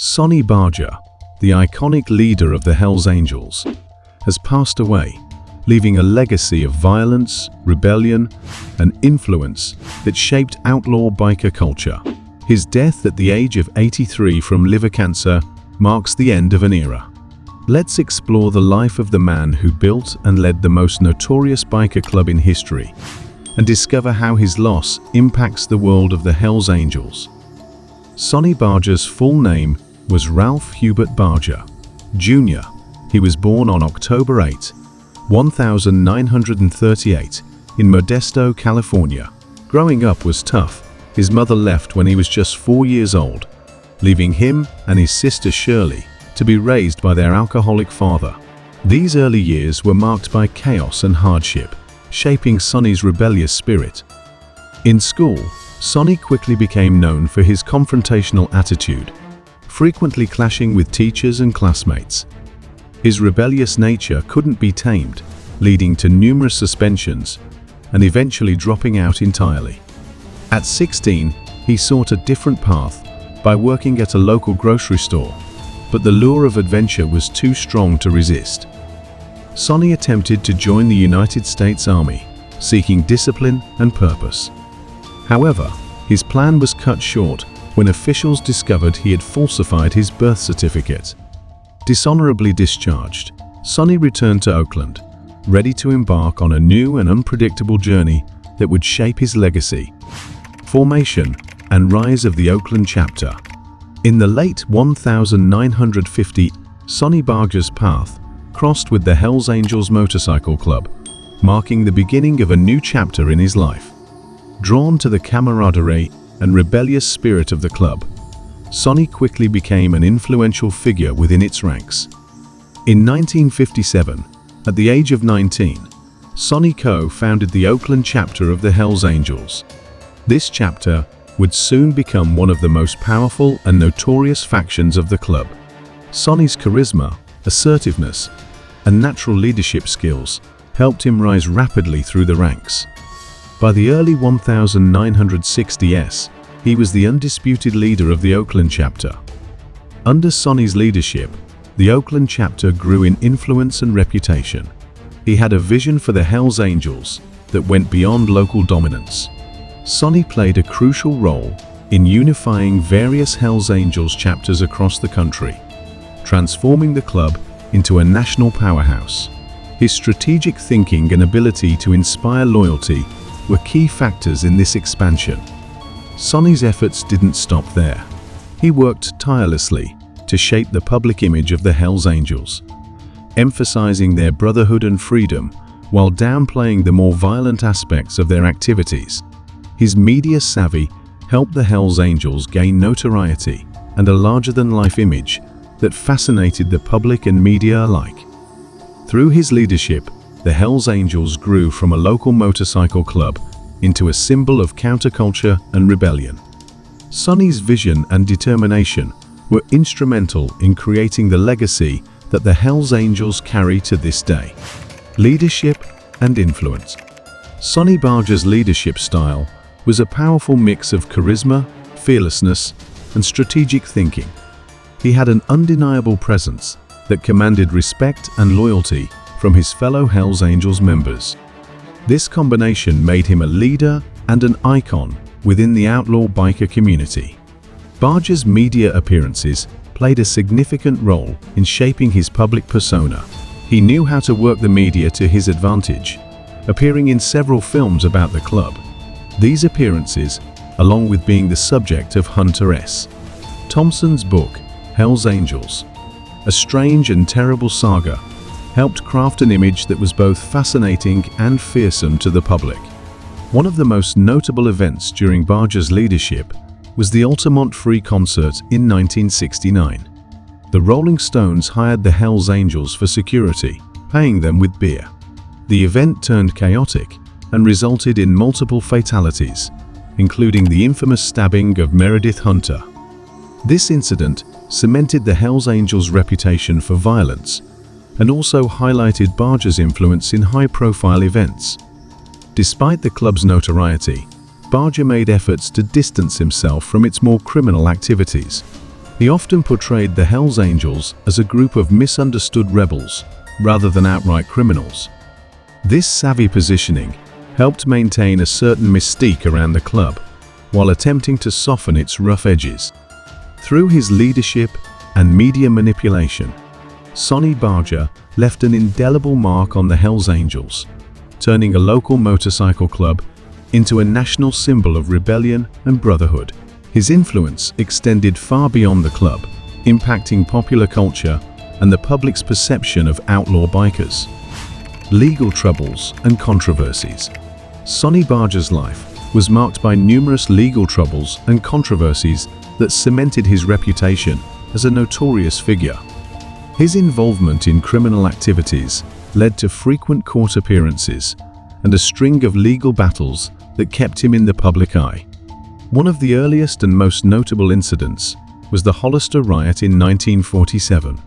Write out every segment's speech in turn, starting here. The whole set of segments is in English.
Sonny Barger, the iconic leader of the Hells Angels, has passed away, leaving a legacy of violence, rebellion, and influence that shaped outlaw biker culture. His death at the age of 83 from liver cancer marks the end of an era. Let's explore the life of the man who built and led the most notorious biker club in history, and discover how his loss impacts the world of the Hells Angels. Sonny Barger's full name was Ralph Hubert Barger, Jr. He was born on October 8, 1938, in Modesto, California. Growing up was tough. His mother left when he was just 4 years old, leaving him and his sister Shirley to be raised by their alcoholic father. These early years were marked by chaos and hardship, shaping Sonny's rebellious spirit. In school, Sonny quickly became known for his confrontational attitude, frequently clashing with teachers and classmates. His rebellious nature couldn't be tamed, leading to numerous suspensions and eventually dropping out entirely. At 16, he sought a different path by working at a local grocery store, but the lure of adventure was too strong to resist. Sonny attempted to join the United States Army, seeking discipline and purpose. However, his plan was cut short when officials discovered he had falsified his birth certificate. Dishonorably discharged, Sonny returned to Oakland, ready to embark on a new and unpredictable journey that would shape his legacy. Formation and rise of the Oakland chapter. In the late 1950s, Sonny Barger's path crossed with the Hells Angels Motorcycle Club, marking the beginning of a new chapter in his life. Drawn to the camaraderie and rebellious spirit of the club, Sonny quickly became an influential figure within its ranks. In 1957, at the age of 19, Sonny co-founded the Oakland chapter of the Hells Angels. This chapter would soon become one of the most powerful and notorious factions of the club. Sonny's charisma, assertiveness, and natural leadership skills helped him rise rapidly through the ranks. By the early 1960s, he was the undisputed leader of the Oakland chapter. Under Sonny's leadership, the Oakland chapter grew in influence and reputation. He had a vision for the Hells Angels that went beyond local dominance. Sonny played a crucial role in unifying various Hells Angels chapters across the country, transforming the club into a national powerhouse. His strategic thinking and ability to inspire loyalty were key factors in this expansion. Sonny's efforts didn't stop there. He worked tirelessly to shape the public image of the Hells Angels, emphasizing their brotherhood and freedom while downplaying the more violent aspects of their activities. His media savvy helped the Hells Angels gain notoriety and a larger-than-life image that fascinated the public and media alike. Through his leadership, the Hells Angels grew from a local motorcycle club into a symbol of counterculture and rebellion. Sonny's vision and determination were instrumental in creating the legacy that the Hells Angels carry to this day. Leadership and influence. Sonny Barger's leadership style was a powerful mix of charisma, fearlessness, and strategic thinking. He had an undeniable presence that commanded respect and loyalty from his fellow Hells Angels members. This combination made him a leader and an icon within the outlaw biker community. Barger's media appearances played a significant role in shaping his public persona. He knew how to work the media to his advantage, appearing in several films about the club. These appearances, along with being the subject of Hunter S. Thompson's book, Hells Angels, a strange and terrible saga, helped craft an image that was both fascinating and fearsome to the public. One of the most notable events during Barger's leadership was the Altamont Free Concert in 1969. The Rolling Stones hired the Hells Angels for security, paying them with beer. The event turned chaotic and resulted in multiple fatalities, including the infamous stabbing of Meredith Hunter. This incident cemented the Hells Angels' reputation for violence and also highlighted Barger's influence in high-profile events. Despite the club's notoriety, Barger made efforts to distance himself from its more criminal activities. He often portrayed the Hells Angels as a group of misunderstood rebels rather than outright criminals. This savvy positioning helped maintain a certain mystique around the club, while attempting to soften its rough edges. Through his leadership and media manipulation, Sonny Barger left an indelible mark on the Hells Angels, turning a local motorcycle club into a national symbol of rebellion and brotherhood. His influence extended far beyond the club, impacting popular culture and the public's perception of outlaw bikers. Legal troubles and controversies. Sonny Barger's life was marked by numerous legal troubles and controversies that cemented his reputation as a notorious figure. His involvement in criminal activities led to frequent court appearances and a string of legal battles that kept him in the public eye. One of the earliest and most notable incidents was the Hollister riot in 1947,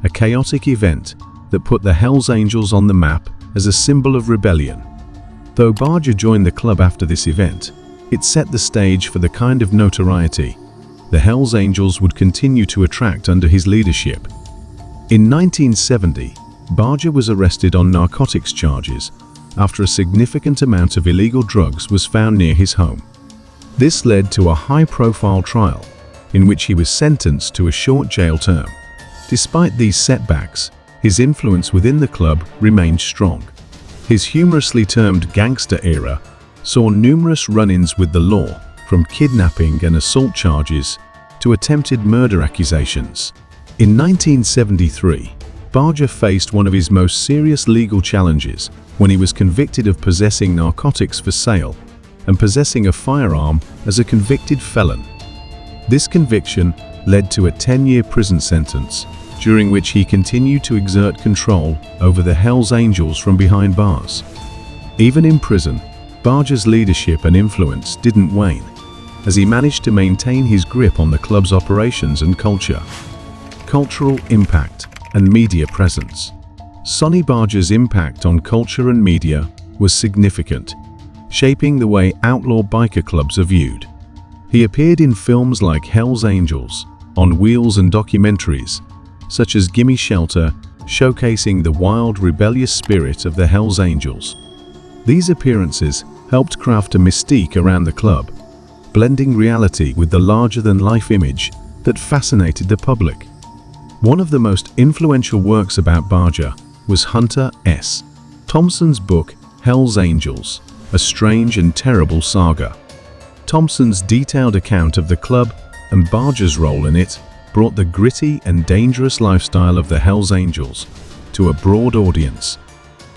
a chaotic event that put the Hells Angels on the map as a symbol of rebellion. Though Barger joined the club after this event, it set the stage for the kind of notoriety the Hells Angels would continue to attract under his leadership. In 1970, Barger was arrested on narcotics charges after a significant amount of illegal drugs was found near his home. This led to a high-profile trial, in which he was sentenced to a short jail term. Despite these setbacks, his influence within the club remained strong. His humorously termed gangster era saw numerous run-ins with the law, from kidnapping and assault charges to attempted murder accusations. In 1973, Barger faced one of his most serious legal challenges when he was convicted of possessing narcotics for sale and possessing a firearm as a convicted felon. This conviction led to a 10-year prison sentence, during which he continued to exert control over the Hells Angels from behind bars. Even in prison, Barger's leadership and influence didn't wane, as he managed to maintain his grip on the club's operations and culture. Cultural impact and media presence. Sonny Barger's impact on culture and media was significant, shaping the way outlaw biker clubs are viewed. He appeared in films like Hells Angels, On Wheels, and documentaries such as Gimme Shelter, showcasing the wild, rebellious spirit of the Hells Angels. These appearances helped craft a mystique around the club, blending reality with the larger-than-life image that fascinated the public. One of the most influential works about Barger was Hunter S. Thompson's book, Hells Angels, A Strange and Terrible Saga. Thompson's detailed account of the club and Barger's role in it brought the gritty and dangerous lifestyle of the Hells Angels to a broad audience,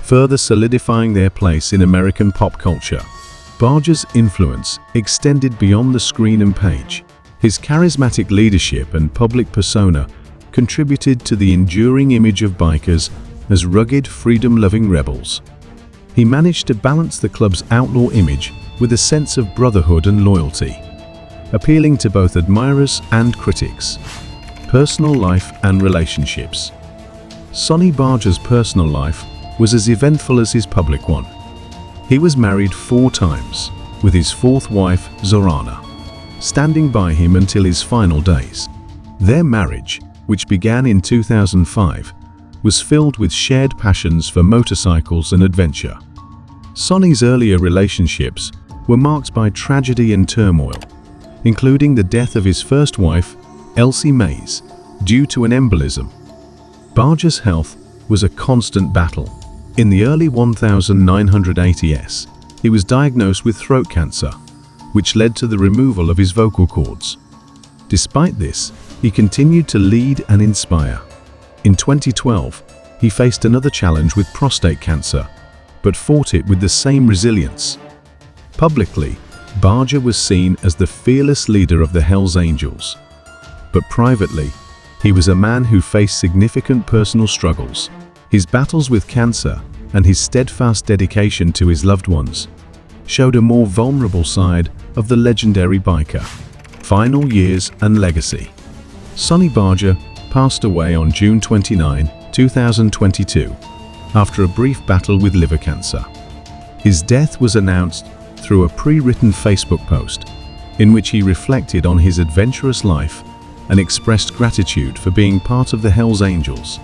further solidifying their place in American pop culture. Barger's influence extended beyond the screen and page. His charismatic leadership and public persona contributed to the enduring image of bikers as rugged, freedom-loving rebels. He managed to balance the club's outlaw image with a sense of brotherhood and loyalty, appealing to both admirers and critics. Personal life and relationships. Sonny Barger's personal life was as eventful as his public one. He was married 4 times, with his 4th wife, Zorana, standing by him until his final days. Their marriage, which began in 2005, was filled with shared passions for motorcycles and adventure. Sonny's earlier relationships were marked by tragedy and turmoil, including the death of his first wife, Elsie Mays, due to an embolism. Barger's health was a constant battle. In the early 1980s, he was diagnosed with throat cancer, which led to the removal of his vocal cords. Despite this, he continued to lead and inspire. In 2012, he faced another challenge with prostate cancer, but fought it with the same resilience. Publicly, Barger was seen as the fearless leader of the Hells Angels. But privately, he was a man who faced significant personal struggles. His battles with cancer and his steadfast dedication to his loved ones showed a more vulnerable side of the legendary biker. Final years and legacy. Sonny Barger passed away on June 29, 2022, after a brief battle with liver cancer. His death was announced through a pre-written Facebook post, in which he reflected on his adventurous life and expressed gratitude for being part of the Hells Angels.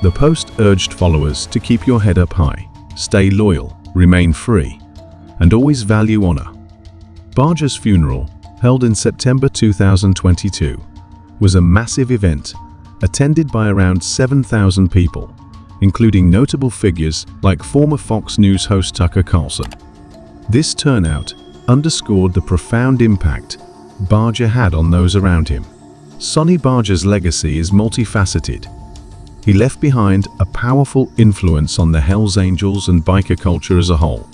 The post urged followers to keep your head up high, stay loyal, remain free, and always value honor. Barger's funeral, held in September 2022, was a massive event attended by around 7,000 people, including notable figures like former Fox News host Tucker Carlson. This turnout underscored the profound impact Barger had on those around him. Sonny Barger's legacy is multifaceted. He left behind a powerful influence on the Hells Angels and biker culture as a whole.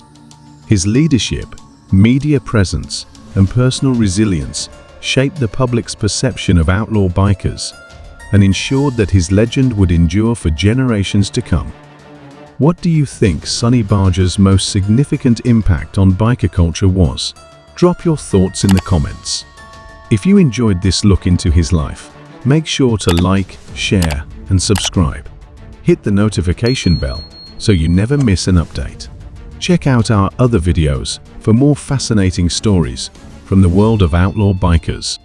His leadership, media presence, and personal resilience shaped the public's perception of outlaw bikers and ensured that his legend would endure for generations to come. What do you think Sonny Barger's most significant impact on biker culture was? Drop your thoughts in the comments. If you enjoyed this look into his life, make sure to like, share, and subscribe. Hit the notification bell so you never miss an update. Check out our other videos for more fascinating stories from the world of outlaw bikers.